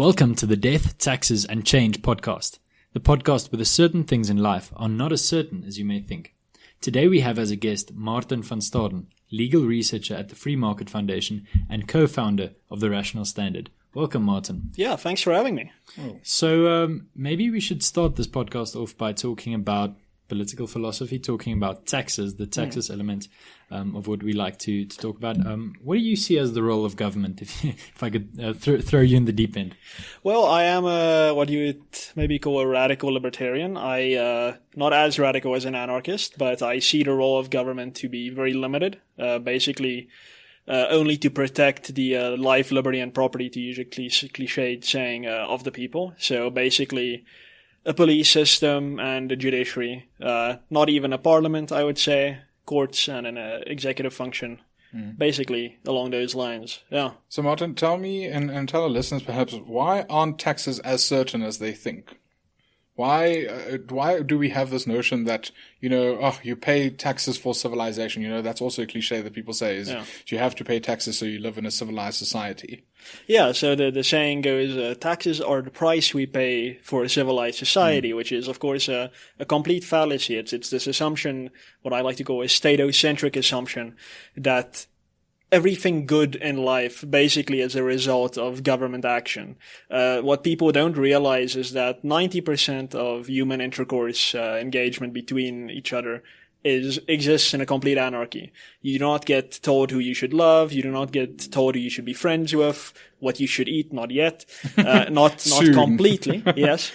Welcome to the Death, Taxes and Change podcast, the podcast where the certain things in life are not as certain as you may think. Today we have as a guest Martin van Staden, legal researcher at the Free Market Foundation and co-founder of the Rational Standard. Welcome, Martin. Yeah, thanks for having me. So maybe we should start this podcast off by talking about political philosophy, talking about taxes, the taxes element of what we like to talk about. What do you see as the role of government, if I could throw you in the deep end? Well, I am what you would maybe call a radical libertarian. Not as radical as an anarchist, but I see the role of government to be very limited, basically only to protect the life, liberty, and property, to use a cliched saying, of the people. So basically a police system and a judiciary, not even a parliament, I would say, courts and an executive function, basically along those lines. Yeah. So Martin, tell me and tell our listeners perhaps, why aren't taxes as certain as they think? Why do we have this notion that, you pay taxes for civilization? That's also a cliche that people say is you have to pay taxes so you live in a civilized society. Yeah, so the saying goes, taxes are the price we pay for a civilized society, which is, of course, a complete fallacy. It's this assumption, what I like to call a stato-centric assumption, that everything good in life basically is a result of government action. What people don't realize is that 90% of human intercourse, engagement between each other exists in a complete anarchy. You do not get told who you should love. You do not get told who you should be friends with, what you should eat, not yet. Not completely, yes.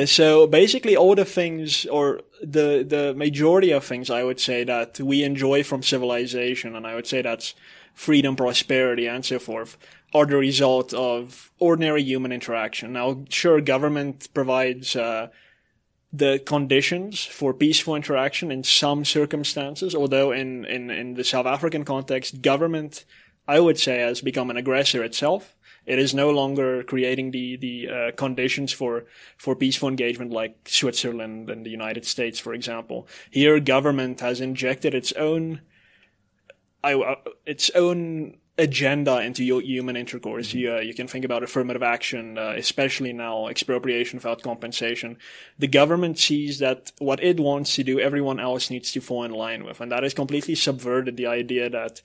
So basically all the things, or the majority of things, I would say, that we enjoy from civilization, and I would say that's freedom, prosperity, and so forth, are the result of ordinary human interaction. Now, sure, government provides the conditions for peaceful interaction in some circumstances, although in the South African context, government, I would say, has become an aggressor itself. It is no longer creating the conditions for peaceful engagement like Switzerland and the United States, for example. Here, government has injected its own agenda into human intercourse. You can think about affirmative action, especially now, expropriation without compensation. The government sees that what it wants to do, everyone else needs to fall in line with. And that has completely subverted the idea that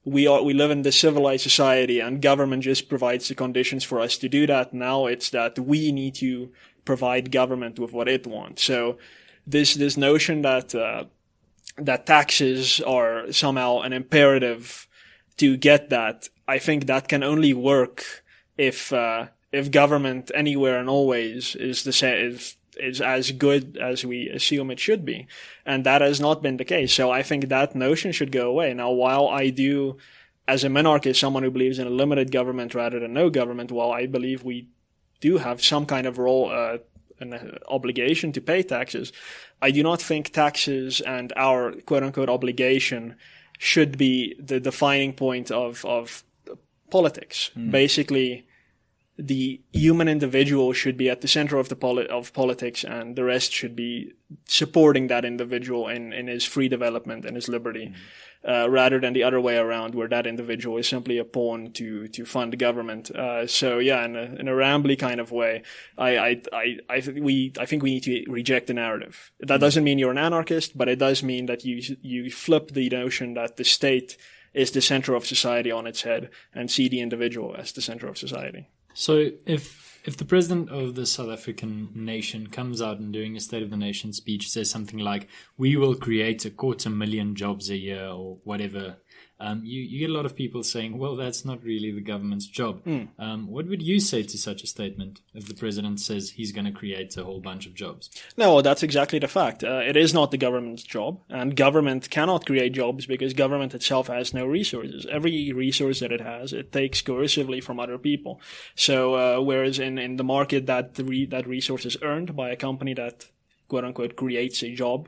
we live in this civilized society and government just provides the conditions for us to do that. Now it's that we need to provide government with what it wants. So this notion that taxes are somehow an imperative to get that, I think that can only work if government anywhere and always is as good as we assume it should be, and that has not been the case. So I think that notion should go away. Now, while I do, as a monarchist, someone who believes in a limited government rather than no government, while I believe we do have some kind of role, an obligation to pay taxes, I do not think taxes and our quote-unquote obligation should be the defining point of politics. Basically, the human individual should be at the center of of politics, and the rest should be supporting that individual in his free development and his liberty, rather than the other way around, where that individual is simply a pawn to fund the government. So yeah, in a rambly kind of way, I think we need to reject the narrative. That doesn't mean you're an anarchist, but it does mean that you flip the notion that the state is the center of society on its head and see the individual as the center of society. So if the president of the South African nation comes out and doing a State of the Nation speech says something like, we will create 250,000 jobs a year or whatever, you get a lot of people saying, well, that's not really the government's job. What would you say to such a statement if the president says he's going to create a whole bunch of jobs? No, that's exactly the fact. It is not the government's job, and government cannot create jobs because government itself has no resources. Every resource that it has, it takes coercively from other people. So whereas in the market that resource is earned by a company that quote unquote creates a job,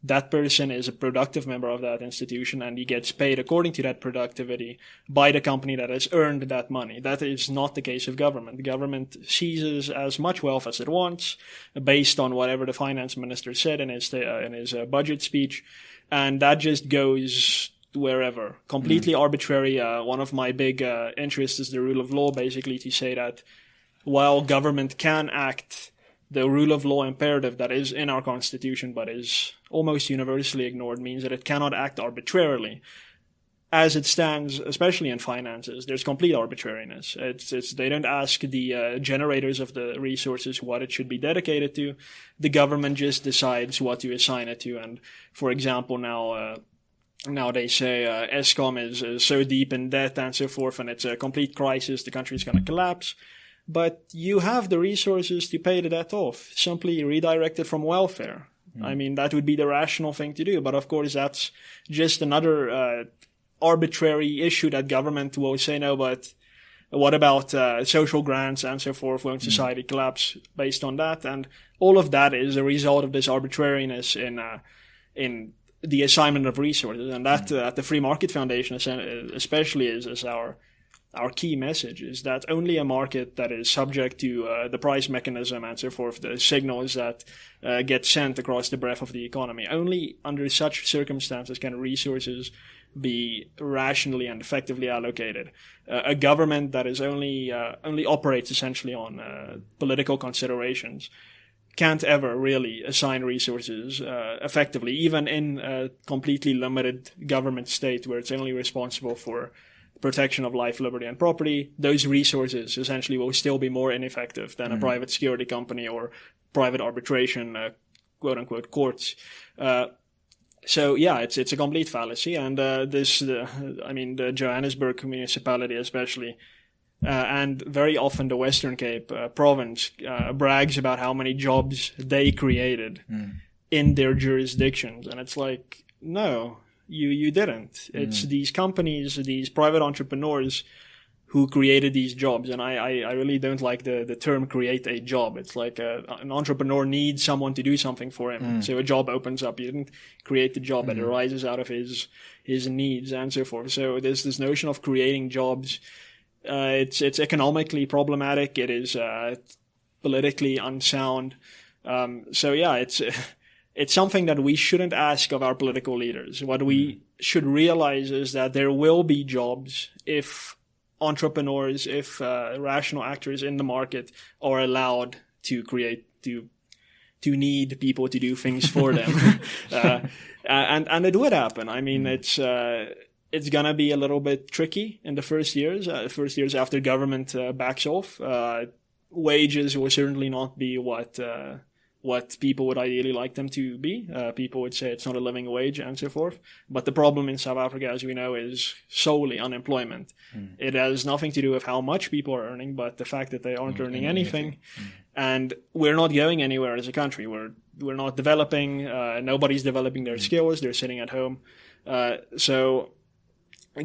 that person is a productive member of that institution and he gets paid according to that productivity by the company that has earned that money. That is not the case of government. The government seizes as much wealth as it wants based on whatever the finance minister said in his budget speech, and that just goes wherever. Completely arbitrary. One of my big interests is the rule of law, basically to say that while government can act, the rule of law imperative that is in our constitution but is almost universally ignored means that it cannot act arbitrarily. As it stands, especially in finances, there's complete arbitrariness. They don't ask the generators of the resources what it should be dedicated to. The government just decides what to assign it to. And for example, now they say Eskom is so deep in debt and so forth, and it's a complete crisis. The country is going to collapse. But you have the resources to pay the debt off. Simply redirect it from welfare. I mean, that would be the rational thing to do. But of course, that's just another arbitrary issue that government will say, no, but what about social grants and so forth? Won't society collapse based on that? And all of that is a result of this arbitrariness in the assignment of resources. And that at the Free Market Foundation especially is our key message, is that only a market that is subject to the price mechanism and so forth, the signals that get sent across the breadth of the economy, only under such circumstances can resources be rationally and effectively allocated. A government that is only operates essentially on political considerations can't ever really assign resources effectively, even in a completely limited government state where it's only responsible for protection of life, liberty, and property. Those resources essentially will still be more ineffective than a private security company or private arbitration, quote-unquote, courts. So yeah, it's a complete fallacy, and the Johannesburg municipality especially, and very often the Western Cape province brags about how many jobs they created in their jurisdictions, and it's like, no, you didn't. It's these companies, these private entrepreneurs who created these jobs. And I really don't like the term create a job. It's like an entrepreneur needs someone to do something for him. So a job opens up. You didn't create the job. It arises out of his needs and so forth. So there's this notion of creating jobs. It's economically problematic. It is politically unsound. So yeah, it's something that we shouldn't ask of our political leaders. What we should realize is that there will be jobs if entrepreneurs, if rational actors in the market are allowed to create, to need people to do things for them. And it would happen. I mean, it's gonna be a little bit tricky in the first years after government backs off. Wages will certainly not be what people would ideally like them to be. People would say it's not a living wage and so forth. But the problem in South Africa, as we know, is solely unemployment. It has nothing to do with how much people are earning, but the fact that they aren't earning anything. And we're not going anywhere as a country. We're not developing. Nobody's developing their skills. They're sitting at home. So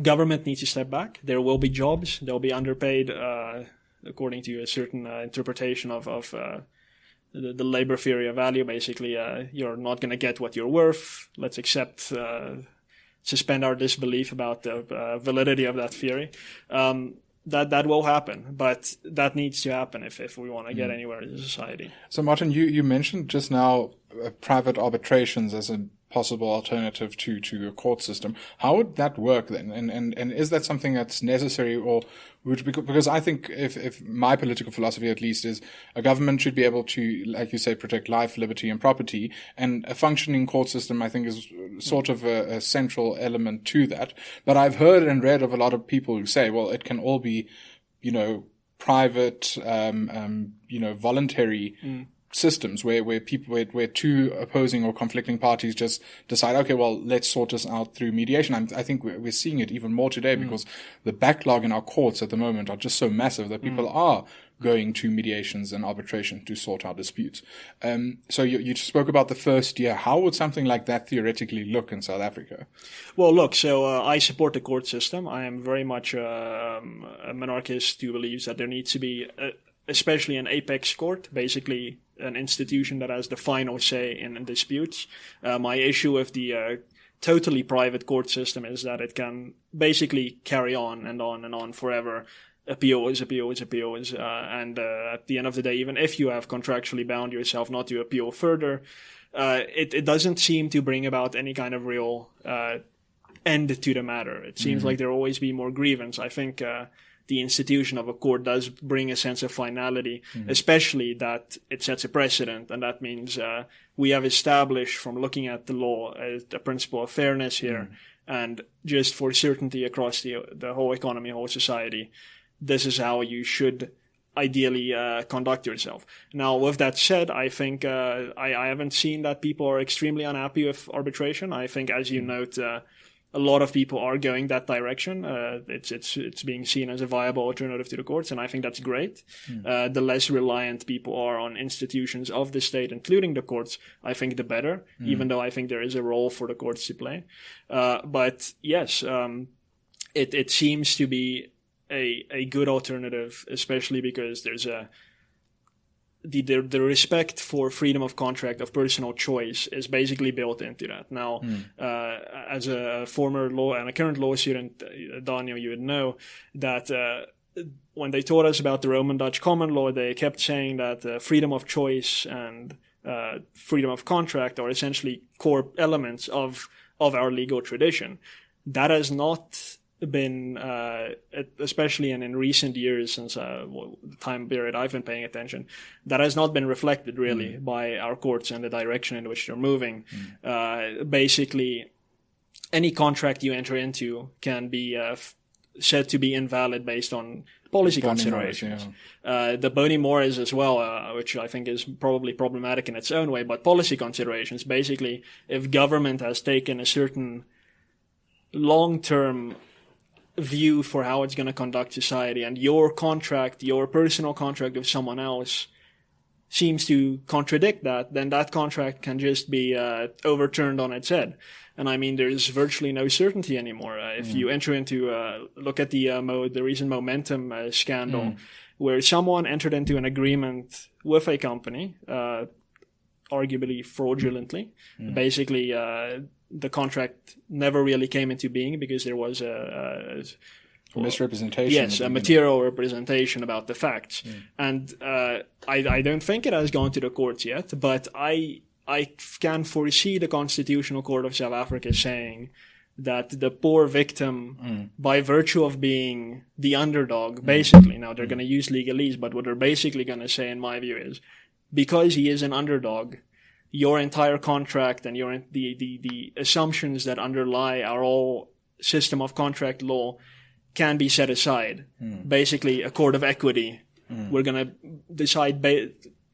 government needs to step back. There will be jobs. They'll be underpaid according to a certain interpretation of the labor theory of value. Basically, you're not going to get what you're worth. Let's suspend our disbelief about the validity of that theory. That will happen, but that needs to happen if we want to get anywhere in society. So, Martin, you mentioned just now private arbitrations as a possible alternative to a court system. How would that work then? And is that something that's necessary, or because I think if my political philosophy at least is a government should be able to, like you say, protect life, liberty, and property, and a functioning court system I think is sort of a central element to that. But I've heard and read of a lot of people who say, well, it can all be, private, voluntary systems where two opposing or conflicting parties just decide, okay, well, let's sort this out through mediation. I think we're seeing it even more today because the backlog in our courts at the moment are just so massive that people are going to mediations and arbitration to sort out disputes. So you spoke about the first year. How would something like that theoretically look in South Africa? Well, look, so I support the court system. I am very much a monarchist who believes that there needs to be, especially an apex court, basically an institution that has the final say in disputes. My issue with the totally private court system is that it can basically carry on and on and on forever. Appeals. And at the end of the day, even if you have contractually bound yourself not to appeal further, it doesn't seem to bring about any kind of real end to the matter. It seems like there will always be more grievance. I think the institution of a court does bring a sense of finality, especially that it sets a precedent. And that means we have established from looking at the law a principle of fairness here. And just for certainty across the whole economy, whole society, this is how you should ideally conduct yourself. Now, with that said, I think I haven't seen that people are extremely unhappy with arbitration. I think, as you note, a lot of people are going that direction. It's being seen as a viable alternative to the courts, and I think that's great. The less reliant people are on institutions of the state, including the courts, I think the better, even though I think there is a role for the courts to play. But yes, it seems to be a good alternative, especially because there's the respect for freedom of contract, of personal choice, is basically built into that. Now, as a former law and a current law student, Daniël, you would know that when they taught us about the Roman Dutch common law, they kept saying that freedom of choice and freedom of contract are essentially core elements of our legal tradition. That has not been, especially in recent years, since the time period I've been paying attention, that has not been reflected really by our courts and the direction in which they're moving. Basically, any contract you enter into can be said to be invalid based on policy considerations. The Boni Mores as well, which I think is probably problematic in its own way, but policy considerations. Basically, if government has taken a certain long-term view for how it's going to conduct society, and your contract, your personal contract with someone else, seems to contradict that, then that contract can just be overturned on its head. And I mean, there's virtually no certainty anymore. If you enter into, look at the recent Momentum scandal, where someone entered into an agreement with a company, arguably fraudulently. Basically, the contract never really came into being because there was a misrepresentation. Yes, a material representation about the facts. And I don't think it has gone to the courts yet, but I can foresee the Constitutional Court of South Africa saying that the poor victim, by virtue of being the underdog, basically, now they're going to use legalese, but what they're basically going to say, in my view, is because he is an underdog, your entire contract and the assumptions that underlie our whole system of contract law can be set aside. Basically, a court of equity. We're going to decide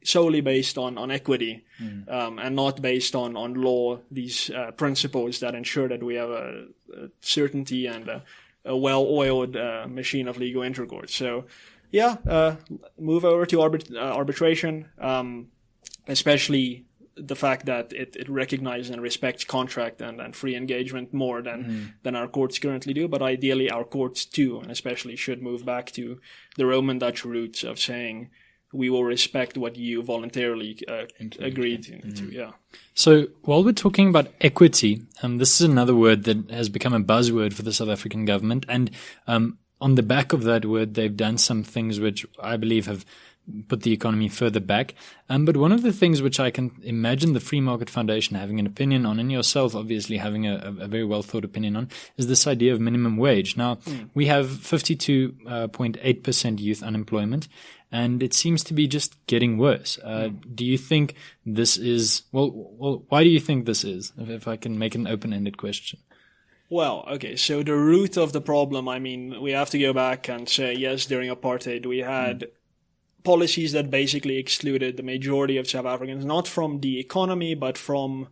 solely based on equity and not based on law, these principles that ensure that we have a certainty and a well-oiled machine of legal intercourse. So, move over to arbitration, especially the fact that it recognizes and respects contract and free engagement more than our courts currently do. But ideally, our courts too, and especially, should move back to the Roman Dutch roots of saying, we will respect what you voluntarily agreed to. Yeah. So while we're talking about equity, this is another word that has become a buzzword for the South African government. And on the back of that word, they've done some things which I believe have put the economy further back. But one of the things which I can imagine the Free Market Foundation having an opinion on, and yourself obviously having a very well thought opinion on, is this idea of minimum wage. Now, we have 52.8% youth unemployment, and it seems to be just getting worse. Do you think this is, well, why do you think this is? If I can make an open-ended question. Well, okay, so the root of the problem, I mean, we have to go back and say, yes, during apartheid, we had policies that basically excluded the majority of South Africans, not from the economy, but from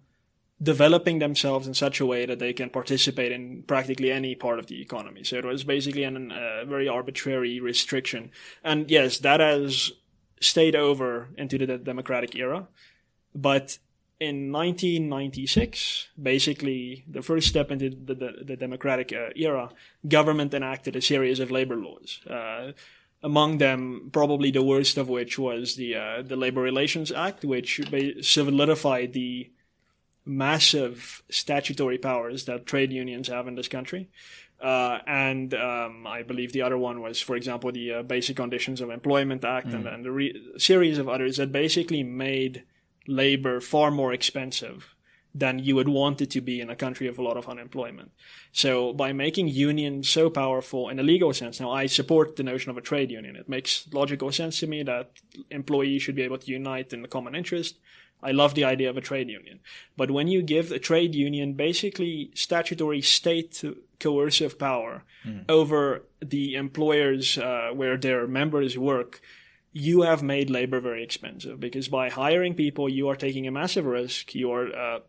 developing themselves in such a way that they can participate in practically any part of the economy. So it was basically a very arbitrary restriction. And yes, that has stayed over into the democratic era. But in 1996, basically the first step into the democratic era, government enacted a series of labor laws. Among them, probably the worst of which was the Labor Relations Act, which solidified the massive statutory powers that trade unions have in this country. And I believe the other one was, for example, the Basic Conditions of Employment Act and a series of others that basically made labor far more expensive than you would want it to be in a country of a lot of unemployment. So by making unions so powerful in a legal sense, now I support the notion of a trade union. It makes logical sense to me that employees should be able to unite in the common interest. I love the idea of a trade union. But when you give a trade union basically statutory state coercive power over the employers where their members work, you have made labor very expensive, because by hiring people, you are taking a massive risk. You are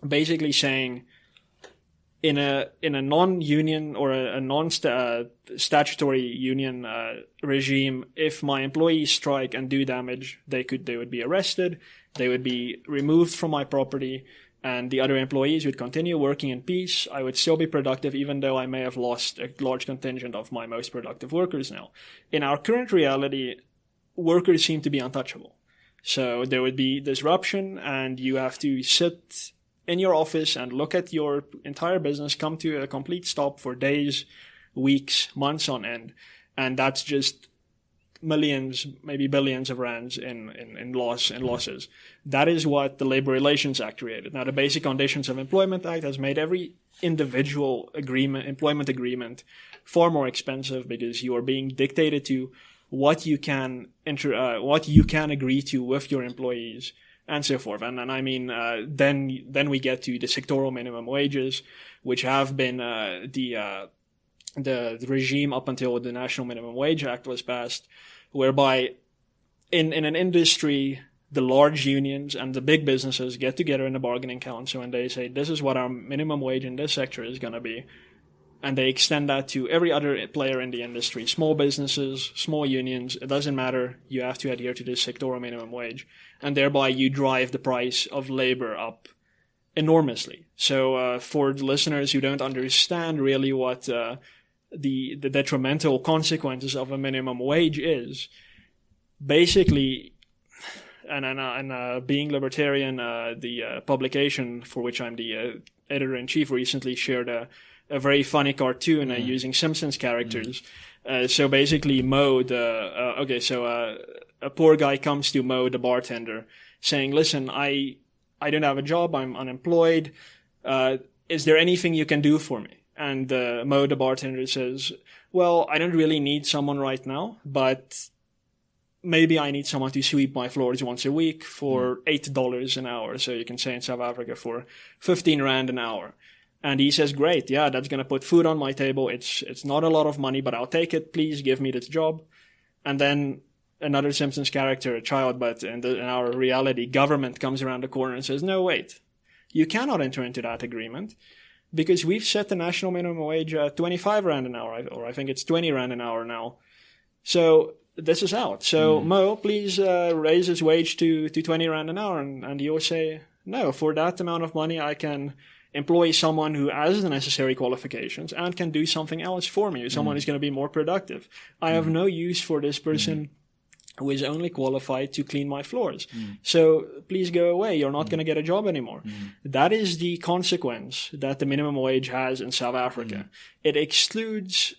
basically saying in a non-union or a non-statutory union regime, if my employees strike and do damage, they would be arrested, they would be removed from my property, and the other employees would continue working in peace. I would still be productive, even though I may have lost a large contingent of my most productive workers now. In our current reality, workers seem to be untouchable. So there would be disruption, and you have to sit in your office and look at your entire business come to a complete stop for days, weeks, months on end. And that's just millions, maybe billions of rands in losses. That is what the Labor Relations Act created. Now, the Basic Conditions of Employment Act has made every individual employment agreement far more expensive, because you are being dictated to what you can agree to with your employees, and so forth. And I mean, then we get to the sectoral minimum wages, which have been the regime up until the National Minimum Wage Act was passed, whereby in an industry, the large unions and the big businesses get together in the bargaining council and they say, this is what our minimum wage in this sector is going to be. And they extend that to every other player in the industry, small businesses, small unions. It doesn't matter. You have to adhere to this sectoral minimum wage. And thereby you drive the price of labor up enormously. So for the listeners who don't understand really what the detrimental consequences of a minimum wage is, basically, and being Libertarian, the publication for which I'm the editor-in-chief recently shared a very funny cartoon using Simpsons characters. So basically, Mo, a poor guy comes to Mo, the bartender, saying, listen, I don't have a job, I'm unemployed. Is there anything you can do for me? And Mo, the bartender, says, well, I don't really need someone right now, but maybe I need someone to sweep my floors once a week for $8 an hour. So you can say in South Africa for 15 Rand an hour. And he says, great, yeah, that's going to put food on my table. It's not a lot of money, but I'll take it. Please give me this job. And then another Simpsons character, a child, but in our reality, government comes around the corner and says, no, wait, you cannot enter into that agreement because we've set the national minimum wage at 25 Rand an hour, or I think it's 20 Rand an hour now. So this is out. So Mo, please raise his wage to 20 Rand an hour. And you'll say, no, for that amount of money, I can employ someone who has the necessary qualifications and can do something else for me. Someone who's going to be more productive. I have no use for this person who is only qualified to clean my floors. So please go away. You're not going to get a job anymore. That is the consequence that the minimum wage has in South Africa. It excludes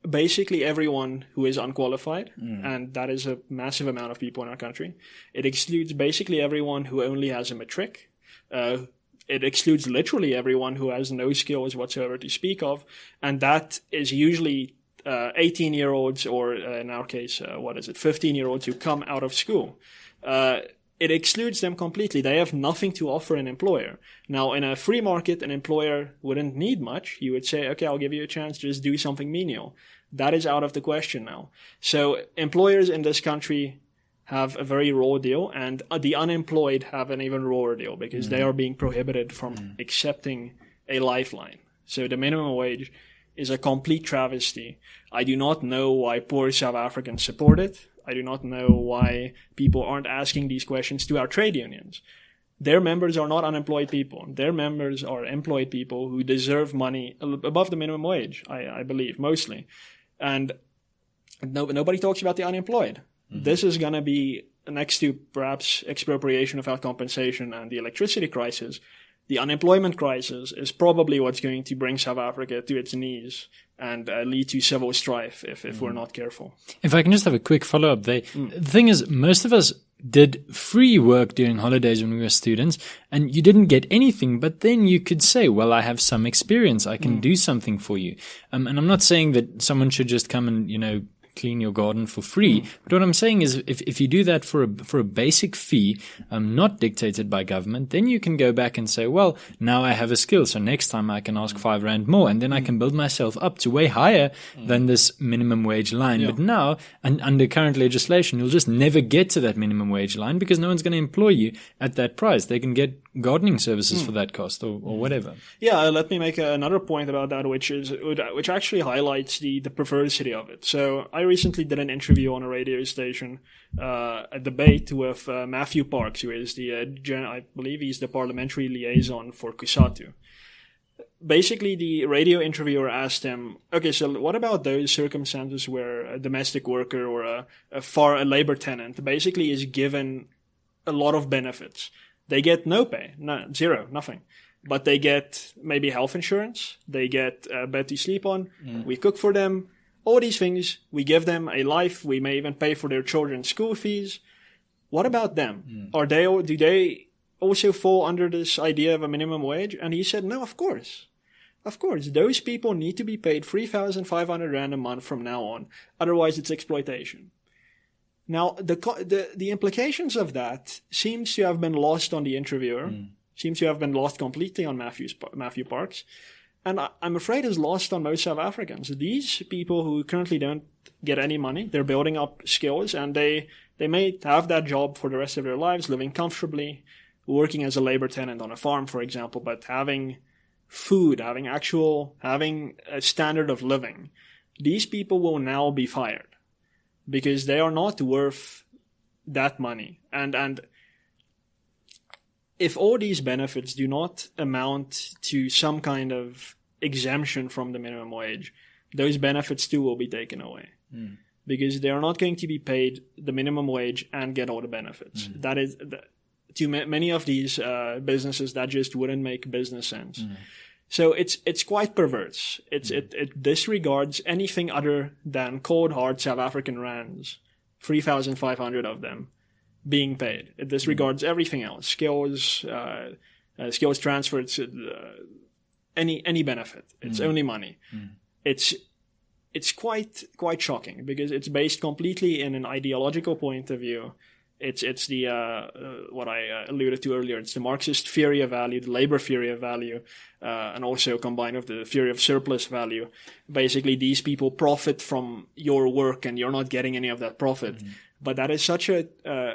basically everyone who is unqualified, and that is a massive amount of people in our country. It excludes basically everyone who only has a matric. It excludes literally everyone who has no skills whatsoever to speak of, and that is usually 18-year-olds, or in our case, 15-year-olds who come out of school. It excludes them completely. They have nothing to offer an employer. Now, in a free market, an employer wouldn't need much. You would say, okay, I'll give you a chance, just do something menial. That is out of the question now. So employers in this country have a very raw deal, and the unemployed have an even rawer deal because they are being prohibited from accepting a lifeline. So the minimum wage is a complete travesty. I do not know why poor South Africans support it. I do not know why people aren't asking these questions to our trade unions. Their members are not unemployed people. Their members are employed people who deserve money above the minimum wage, I believe, mostly. And nobody talks about the unemployed. This is going to be, next to perhaps expropriation without compensation and the electricity crisis, the unemployment crisis is probably what's going to bring South Africa to its knees and lead to civil strife if we're not careful. If I can just have a quick follow-up there. The thing is, most of us did free work during holidays when we were students, and you didn't get anything, but then you could say, well, I have some experience. I can do something for you. And I'm not saying that someone should just come and, clean your garden for free. But what I'm saying is if you do that for a basic fee, not dictated by government, then you can go back and say, well, now I have a skill. So next time I can ask 5 Rand more, and then I can build myself up to way higher than this minimum wage line. Yeah. But now, under current legislation, you'll just never get to that minimum wage line because no one's going to employ you at that price. They can get gardening services for that cost or whatever. Yeah, let me make another point about that, which actually highlights the perversity of it. So I recently did an interview on a radio station, a debate with Matthew Parks, who is I believe he's the parliamentary liaison for Kusatu. Basically, the radio interviewer asked him, okay, so what about those circumstances where a domestic worker or a labor tenant basically is given a lot of benefits? They get no pay, zero, nothing. But they get maybe health insurance, they get a bed to sleep on, we cook for them, all these things, we give them a life, we may even pay for their children's school fees. What about them? Do they also fall under this idea of a minimum wage? And he said, no, of course. Of course, those people need to be paid 3,500 Rand a month from now on. Otherwise, it's exploitation. Now, the implications of that seems to have been lost on the interviewer, seems to have been lost completely on Matthew Parks, and I'm afraid is lost on most South Africans. These people who currently don't get any money, they're building up skills, and they may have that job for the rest of their lives, living comfortably, working as a labor tenant on a farm, for example, but having food, having a standard of living. These people will now be fired because they are not worth that money. And if all these benefits do not amount to some kind of exemption from the minimum wage, those benefits too will be taken away. Because they are not going to be paid the minimum wage and get all the benefits. That is, to many of these businesses, that just wouldn't make business sense. So it's quite perverse. It disregards anything other than cold hard South African rands, 3,500 of them being paid. It disregards everything else, skills transfers, any benefit. It's only money. It's quite shocking because it's based completely in an ideological point of view. It's the what I alluded to earlier. It's the Marxist theory of value, the labor theory of value, and also combined with the theory of surplus value. Basically, these people profit from your work, and you're not getting any of that profit. But that is such a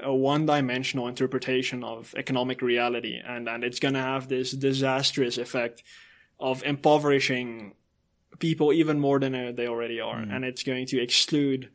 one-dimensional interpretation of economic reality, and it's going to have this disastrous effect of impoverishing people even more than they already are, and it's going to exclude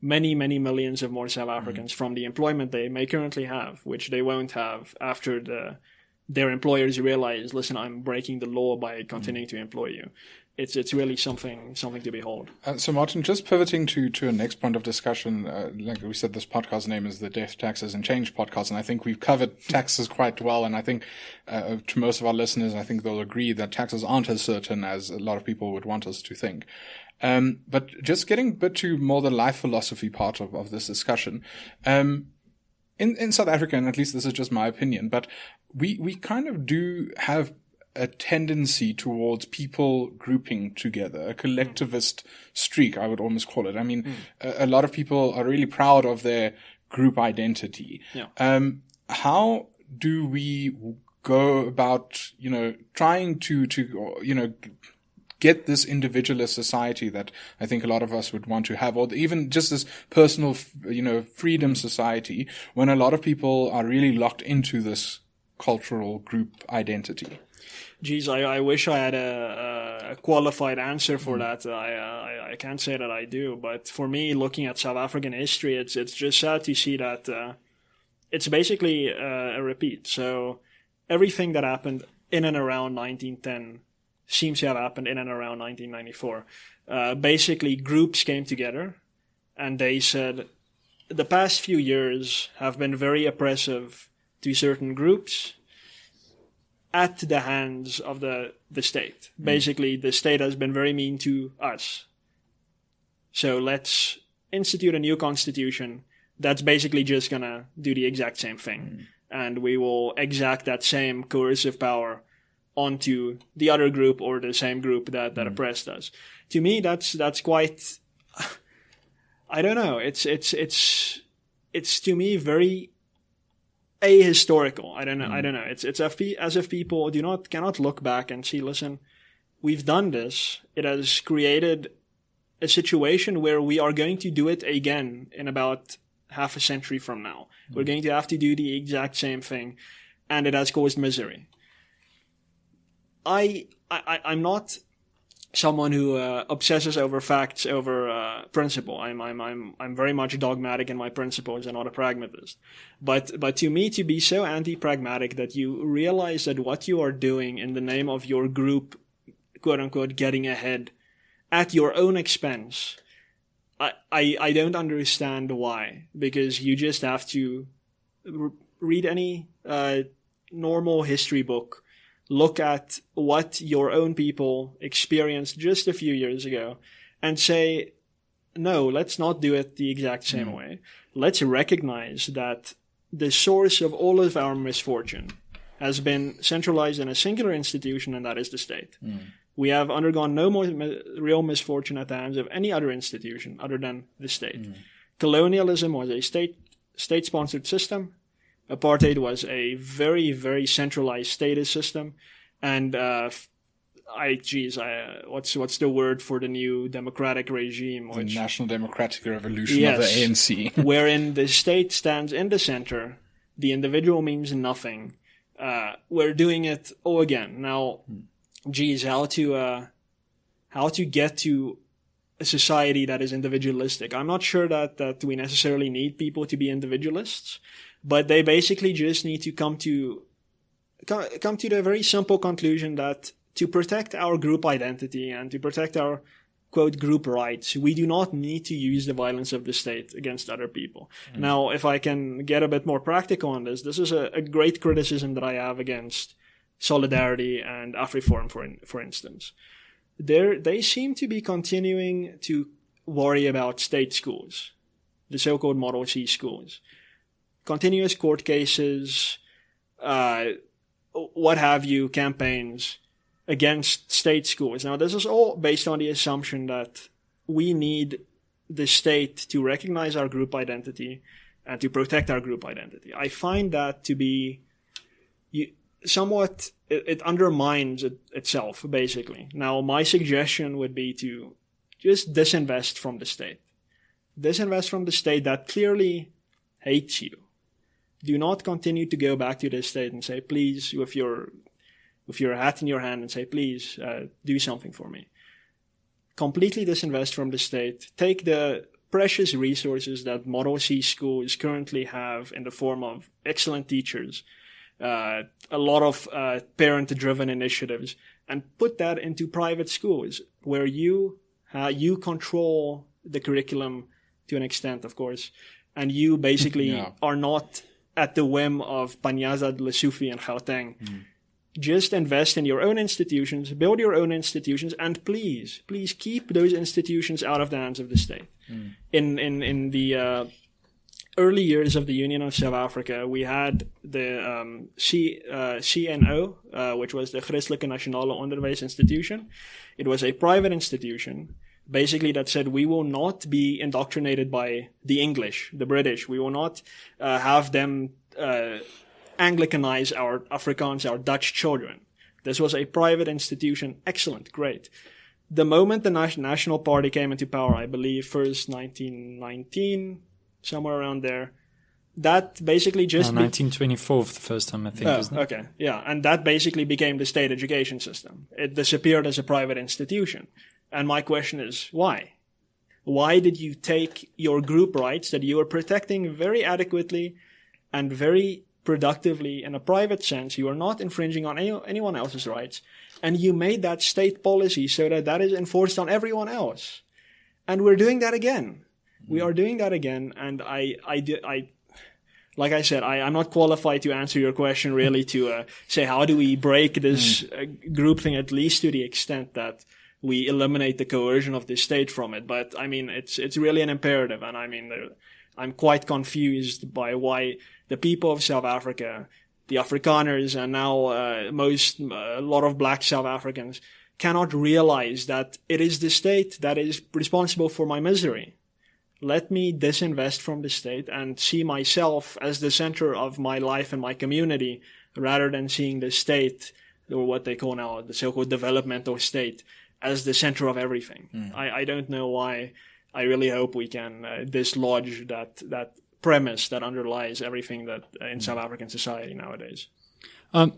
many, many millions of more South Africans from the employment they may currently have, which they won't have after their employers realize, listen, I'm breaking the law by continuing to employ you. It's really something to behold. So, Martin, just pivoting to a next point of discussion, like we said, this podcast name is the Death, Taxes and Change podcast, and I think we've covered taxes quite well, and I think to most of our listeners, I think they'll agree that taxes aren't as certain as a lot of people would want us to think. But just getting a bit to more the life philosophy part of this discussion, in South Africa, and at least this is just my opinion, but we kind of do have a tendency towards people grouping together, a collectivist streak, I would almost call it. I mean, a lot of people are really proud of their group identity. Yeah. How do we go about, trying to get this individualist society that I think a lot of us would want to have, or even just this personal, freedom society, when a lot of people are really locked into this cultural group identity? Geez, I wish I had a qualified answer for that. I can't say that I do, but for me, looking at South African history, it's just sad to see that it's basically a repeat. So everything that happened in and around 1910 seems to have happened in and around 1994. Basically, groups came together and they said the past few years have been very oppressive to certain groups at the hands of the state. Basically, the state has been very mean to us. So let's institute a new constitution that's basically just going to do the exact same thing. And we will exact that same coercive power onto the other group or the same group that oppressed us. To me, that's quite, I don't know. It's to me very ahistorical. I don't know. It's as if people cannot look back and see, listen, we've done this. It has created a situation where we are going to do it again in about half a century from now. We're going to have to do the exact same thing, and it has caused misery. I'm not someone who obsesses over facts over principle. I'm very much dogmatic in my principles and not a pragmatist. But to me, to be so anti-pragmatic that you realize that what you are doing in the name of your group, quote unquote, getting ahead at your own expense, I don't understand why. Because you just have to read any normal history book, look at what your own people experienced just a few years ago, and say, no, let's not do it the exact same way. Let's recognize that the source of all of our misfortune has been centralized in a singular institution, and that is the state. We have undergone no more real misfortune at the hands of any other institution other than the state. Colonialism was a state-sponsored system. Apartheid was a very, very centralized statist system. And what's the word for the new democratic regime? The National Democratic Revolution of the ANC. Wherein the state stands in the center, the individual means nothing. We're doing it all again. Now, how to get to a society that is individualistic? I'm not sure that we necessarily need people to be individualists, but they basically just need to come to the very simple conclusion that to protect our group identity and to protect our, quote, group rights, we do not need to use the violence of the state against other people. Now, if I can get a bit more practical on this is a great criticism that I have against Solidarity and AfriForum, for instance. They seem to be continuing to worry about state schools, the so-called Model C schools. Continuous court cases, what have you, campaigns against state schools. Now, this is all based on the assumption that we need the state to recognize our group identity and to protect our group identity. I find that to be somewhat, it undermines itself, basically. Now, my suggestion would be to just disinvest from the state. Disinvest from the state that clearly hates you. Do not continue to go back to the state and say, please, with your hat in your hand, and say, please, do something for me. Completely disinvest from the state. Take the precious resources that Model C schools currently have in the form of excellent teachers, a lot of parent-driven initiatives, and put that into private schools where you control the curriculum to an extent, of course, and you basically are not at the whim of Panyaza Lessufi and Gauteng. Just invest in your own institutions, build your own institutions, and please keep those institutions out of the hands of the state. In the early years of the Union of South Africa, we had the CNO, which was the Christelike Nasionale Onderwys Institution. It was a private institution, basically, that said we will not be indoctrinated by the English, the British. We will not have them Anglicanize our Afrikaans, our Dutch children. This was a private institution. Excellent, great. The moment the National Party came into power, I believe first 1919, somewhere around there, that basically just... 1924 for the first time, I think, isn't it? Okay, yeah. And that basically became the state education system. It disappeared as a private institution. And my question is, why? Why did you take your group rights that you were protecting very adequately and very productively in a private sense, you are not infringing on anyone else's rights, and you made that state policy so that is enforced on everyone else? And we're doing that again. We are doing that again, and I like I said, I'm not qualified to answer your question really to say how do we break this group thing, at least to the extent that we eliminate the coercion of the state from it. But I mean, it's really an imperative, and I mean, I'm quite confused by why the people of South Africa, the Afrikaners, and now a lot of black South Africans cannot realize that it is the state that is responsible for my misery. Let me disinvest from the state and see myself as the center of my life and my community, rather than seeing the state, or what they call now the so-called developmental state, as the center of everything. I don't know why. I really hope we can dislodge that premise that underlies everything that in South African society nowadays.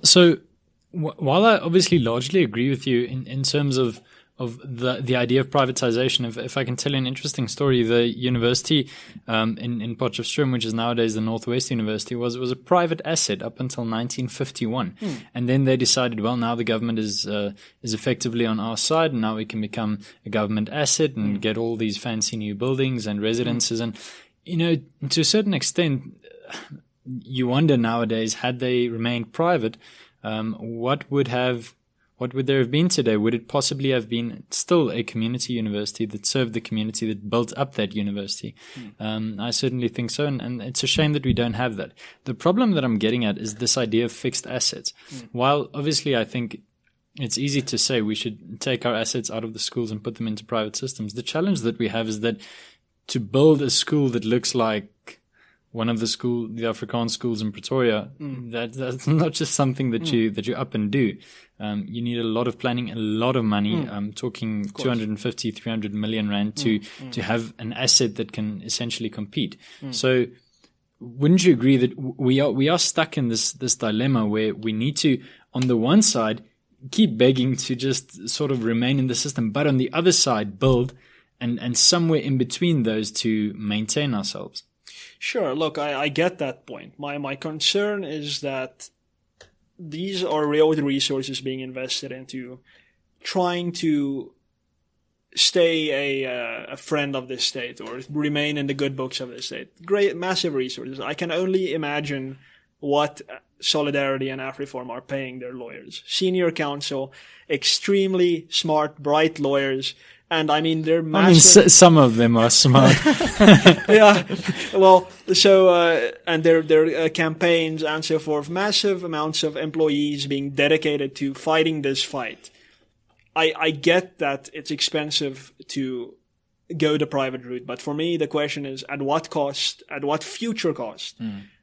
So while I obviously largely agree with you in terms of the idea of privatization, if I can tell you an interesting story, the university in Potchefstroom, which is nowadays the Northwest University, was a private asset up until 1951. And then they decided, well, now the government is effectively on our side, and now we can become a government asset and get all these fancy new buildings and residences. And, to a certain extent, you wonder nowadays, had they remained private, what would there have been today? Would it possibly have been still a community university that served the community that built up that university? I certainly think so, and it's a shame that we don't have that. The problem that I'm getting at is this idea of fixed assets. While obviously I think it's easy to say we should take our assets out of the schools and put them into private systems, the challenge that we have is that to build a school that looks like one of the Afrikaans schools in Pretoria, that's not just something that you up and do. You need a lot of planning, a lot of money. I'm talking 250, 300 million rand to have an asset that can essentially compete. So wouldn't you agree that we are stuck in this dilemma where we need to, on the one side, keep begging to just sort of remain in the system, but on the other side, build and somewhere in between those to maintain ourselves? Sure. Look, I get that point. My concern is that these are real resources being invested into trying to stay a friend of the state or remain in the good books of the state. Great, massive resources. I can only imagine what Solidarity and AfriForum are paying their lawyers. Senior counsel, extremely smart, bright lawyers. And I mean, they're massive. I mean, some of them are smart. Yeah. Well, so, and their campaigns and so forth, massive amounts of employees being dedicated to fighting this fight. I get that it's expensive to go the private route, but for me, the question is, at what cost, at what future cost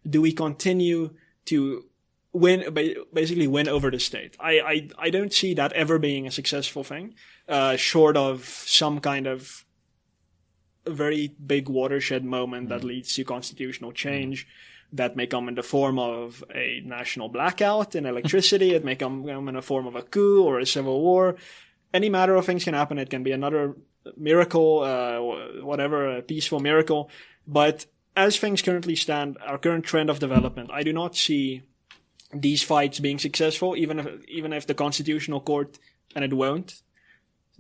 do we continue to basically win over the state? I don't see that ever being a successful thing. Short of some kind of a very big watershed moment that leads to constitutional change that may come in the form of a national blackout in electricity. It may come in the form of a coup or a civil war. Any matter of things can happen. It can be another miracle, whatever, a peaceful miracle. But as things currently stand, our current trend of development, I do not see these fights being successful, even if the Constitutional Court, and it won't,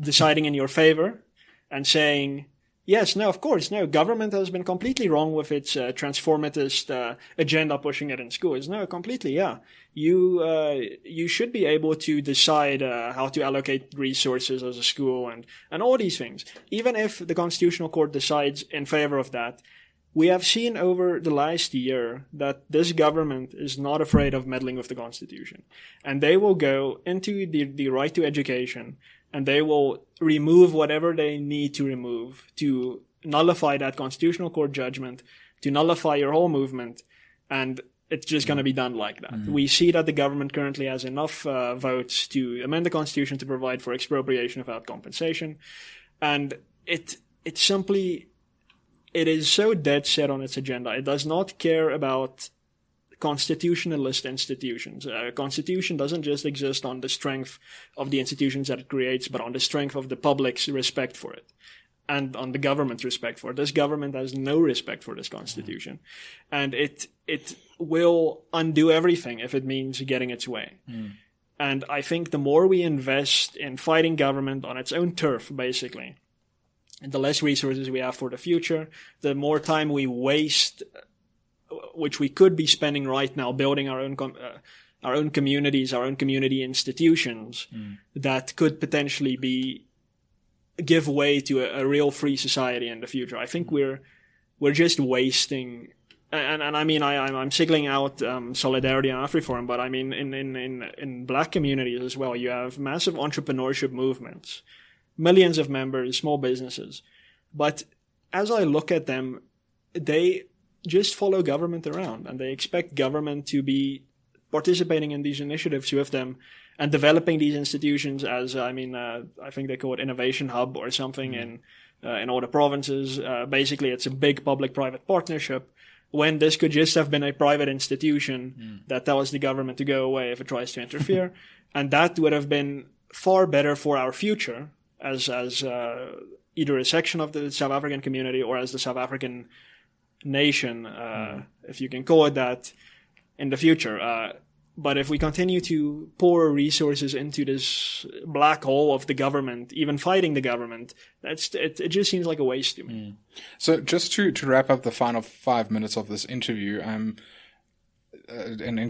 deciding in your favor and saying, yes, no, of course, no, government has been completely wrong with its transformatist agenda pushing it in schools. No, completely, yeah. You should be able to decide how to allocate resources as a school and all these things. Even if the Constitutional Court decides in favor of that, we have seen over the last year that this government is not afraid of meddling with the Constitution. And they will go into the right to education, and they will remove whatever they need to remove to nullify that Constitutional Court judgment, to nullify your whole movement, and it's just going to be done like that. We see that the government currently has enough votes to amend the Constitution to provide for expropriation without compensation, and it is so dead set on its agenda. It does not care about constitutionalist institutions. Constitution doesn't just exist on the strength of the institutions that it creates, but on the strength of the public's respect for it and on the government's respect for it. This government has no respect for this Constitution. And it will undo everything if it means getting its way. And I think the more we invest in fighting government on its own turf, basically, and the less resources we have for the future, the more time we waste, which we could be spending right now building our own communities, our own community institutions that could potentially give way to a real free society in the future. I think we're we're just wasting. And I mean, I'm singling out Solidarity and AfriForum, but I mean, in black communities as well, you have massive entrepreneurship movements, millions of members, small businesses. But as I look at them, they just follow government around, and they expect government to be participating in these initiatives with them and developing these institutions as, I think they call it innovation hub or something in all the provinces. Basically, it's a big public-private partnership, when this could just have been a private institution that tells the government to go away if it tries to interfere. And that would have been far better for our future as either a section of the South African community or as the South African nation, if you can call it that, in the future. But if we continue to pour resources into this black hole of the government, even fighting the government, it just seems like a waste to me. So just to wrap up the final 5 minutes of this interview, and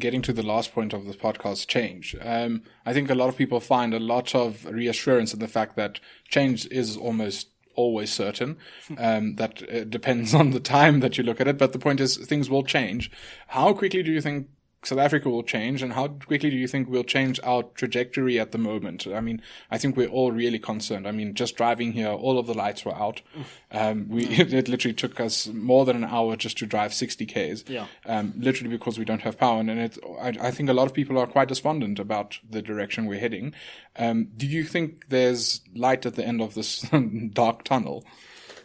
getting to the last point of this podcast, change. I think a lot of people find a lot of reassurance in the fact that change is almost always certain. That it depends on the time that you look at it, but the point is things will change. How quickly do you think South Africa will change, and how quickly do you think we'll change our trajectory at the moment? I mean, I think we're all really concerned. I mean, just driving here, all of the lights were out. It literally took us more than an hour just to drive 60 Ks. Yeah. Literally because we don't have power. And I think a lot of people are quite despondent about the direction we're heading. Do you think there's light at the end of this dark tunnel?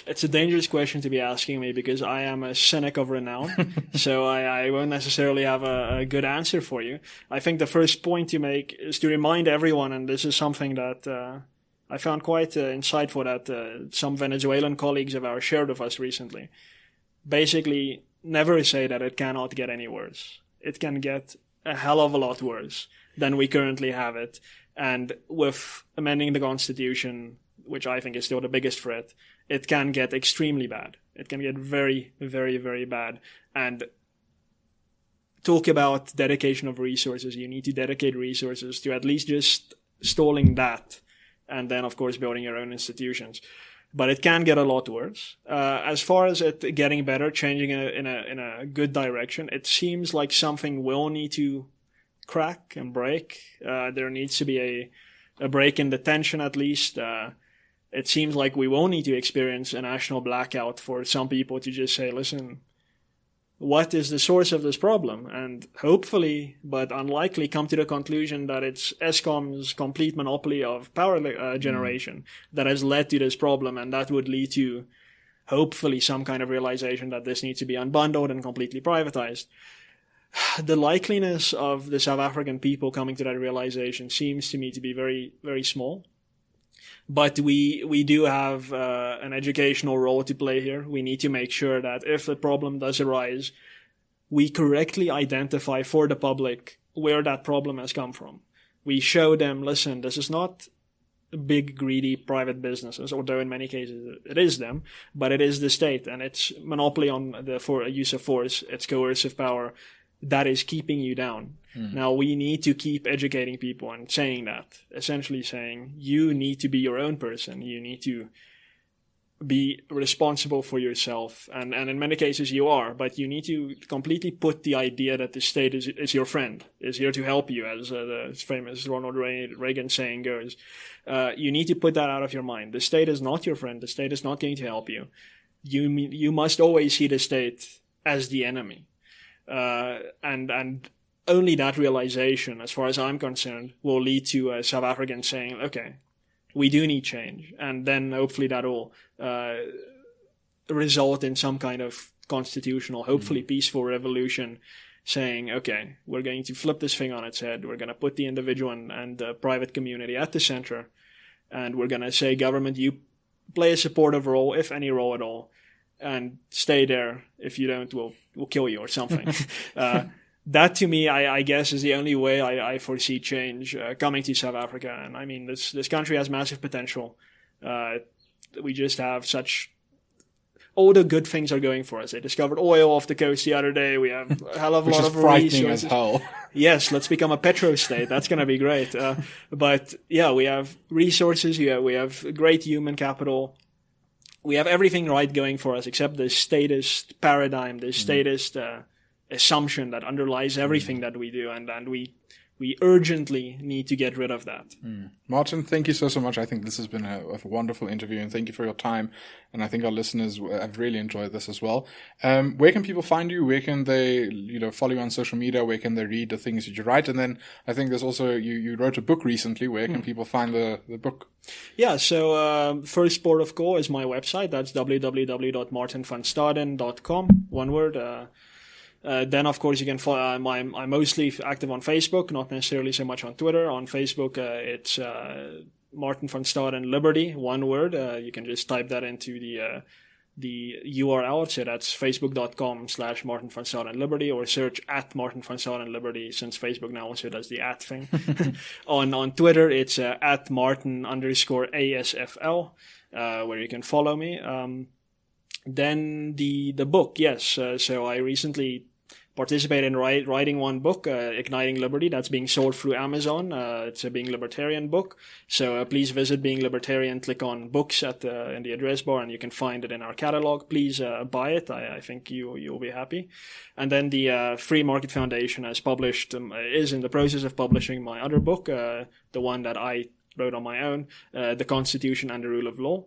It's a dangerous question to be asking me because I am a cynic of renown, so I won't necessarily have a good answer for you. I think the first point to make is to remind everyone, and this is something that I found quite insightful that some Venezuelan colleagues of ours shared with us recently. Basically, never say that it cannot get any worse. It can get a hell of a lot worse than we currently have it. And with amending the Constitution, which I think is still the biggest threat, it can get extremely bad. It can get very, very, very bad. And talk about dedication of resources. You need to dedicate resources to at least just stalling that. And then, of course, building your own institutions. But it can get a lot worse. As far as it getting better, changing in a good direction, it seems like something will need to crack and break. There needs to be a break in the tension at least. It seems like we will need to experience a national blackout for some people to just say, listen, what is the source of this problem? And hopefully, but unlikely, come to the conclusion that it's Eskom's complete monopoly of power generation that has led to this problem, and that would lead to, hopefully, some kind of realization that this needs to be unbundled and completely privatized. The likeliness of the South African people coming to that realization seems to me to be very, very small. But we do have an educational role to play here. We need to make sure that if a problem does arise, we correctly identify for the public where that problem has come from. We show them, listen, this is not big, greedy private businesses, although in many cases it is them, but it is the state and its monopoly on the use of force, its coercive power, that is keeping you down. Now, we need to keep educating people and saying that, essentially saying, you need to be your own person. You need to be responsible for yourself. And in many cases you are, but you need to completely put the idea that the state is your friend, is here to help you, as the famous Ronald Reagan saying goes. You need to put that out of your mind. The state is not your friend. The state is not going to help you. You must always see the state as the enemy. And only that realization, as far as I'm concerned, will lead to South Africans saying, okay, we do need change. And then hopefully that will result in some kind of constitutional, hopefully peaceful revolution saying, okay, we're going to flip this thing on its head. We're going to put the individual and the private community at the center. And we're going to say, government, you play a supportive role, if any role at all, and stay there. If you don't, we'll kill you or something. That to me, I guess, is the only way I foresee change coming to South Africa. And I mean, this country has massive potential. We just have all the good things are going for us. They discovered oil off the coast the other day. We have a hell of a lot of frightening resources. as hell. Yes, let's become a petro state. That's going to be great. But yeah, we have resources. We have great human capital. we have everything right going for us except the statist paradigm, the statist assumption that underlies everything that we do, and we urgently need to get rid of that. Martin, thank you so much. I think this has been a wonderful interview, and thank you for your time. And I think our listeners have really enjoyed this as well. Where can people find you? Where can they, follow you on social media? Where can they read the things that you write? And then I think there's also, you wrote a book recently. Where can people find the book? Yeah, so first port of call is my website. That's www.martinvanstaden.com. One word. Then, of course, you can follow. I'm mostly active on Facebook, not necessarily so much on Twitter. On Facebook, it's Martin van Staden Liberty, one word. You can just type that into the URL. So that's facebook.com/Martin van Staden Liberty, or search at Martin van Staden Liberty, since Facebook now also does the at thing. On Twitter, it's at Martin_ASFL, where you can follow me. Then the book, yes. So I recently participated in writing one book, Igniting Liberty, that's being sold through Amazon. It's a Being Libertarian book. So please visit Being Libertarian, click on books in the address bar, and you can find it in our catalog. Please buy it. I think you'll be happy. And then the Free Market Foundation has published, is in the process of publishing my other book, the one that I wrote on my own, The Constitution and the Rule of Law.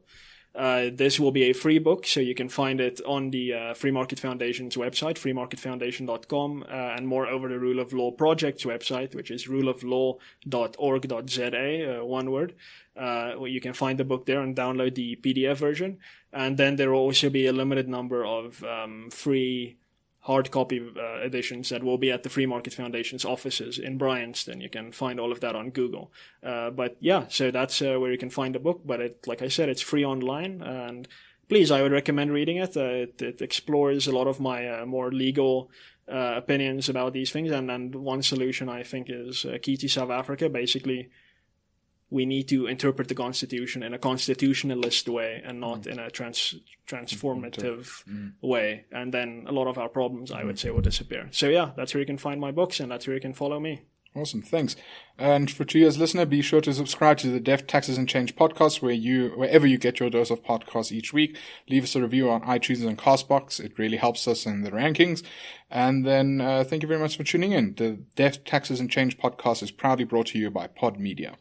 This will be a free book, so you can find it on the Free Market Foundation's website, freemarketfoundation.com, and more over the Rule of Law Project's website, which is ruleoflaw.org.za, one word. Where you can find the book there and download the PDF version. And then there will also be a limited number of free hard copy editions that will be at the Free Market Foundation's offices in Bryanston. You can find all of that on Google. But yeah, so that's where you can find the book. But like I said, it's free online. And please, I would recommend reading it. It explores a lot of my more legal opinions about these things. And one solution, I think, is key to South Africa. Basically, we need to interpret the Constitution in a constitutionalist way and not in a transformative way. And then a lot of our problems, I would say, will disappear. So yeah, that's where you can find my books, and that's where you can follow me. Awesome, thanks. And for 2 years listener, be sure to subscribe to the Deaf Taxes and Change podcast, wherever you get your dose of podcasts each week. Leave us a review on iTunes and Castbox. It really helps us in the rankings. And then thank you very much for tuning in. The Deaf Taxes and Change podcast is proudly brought to you by Pod Media.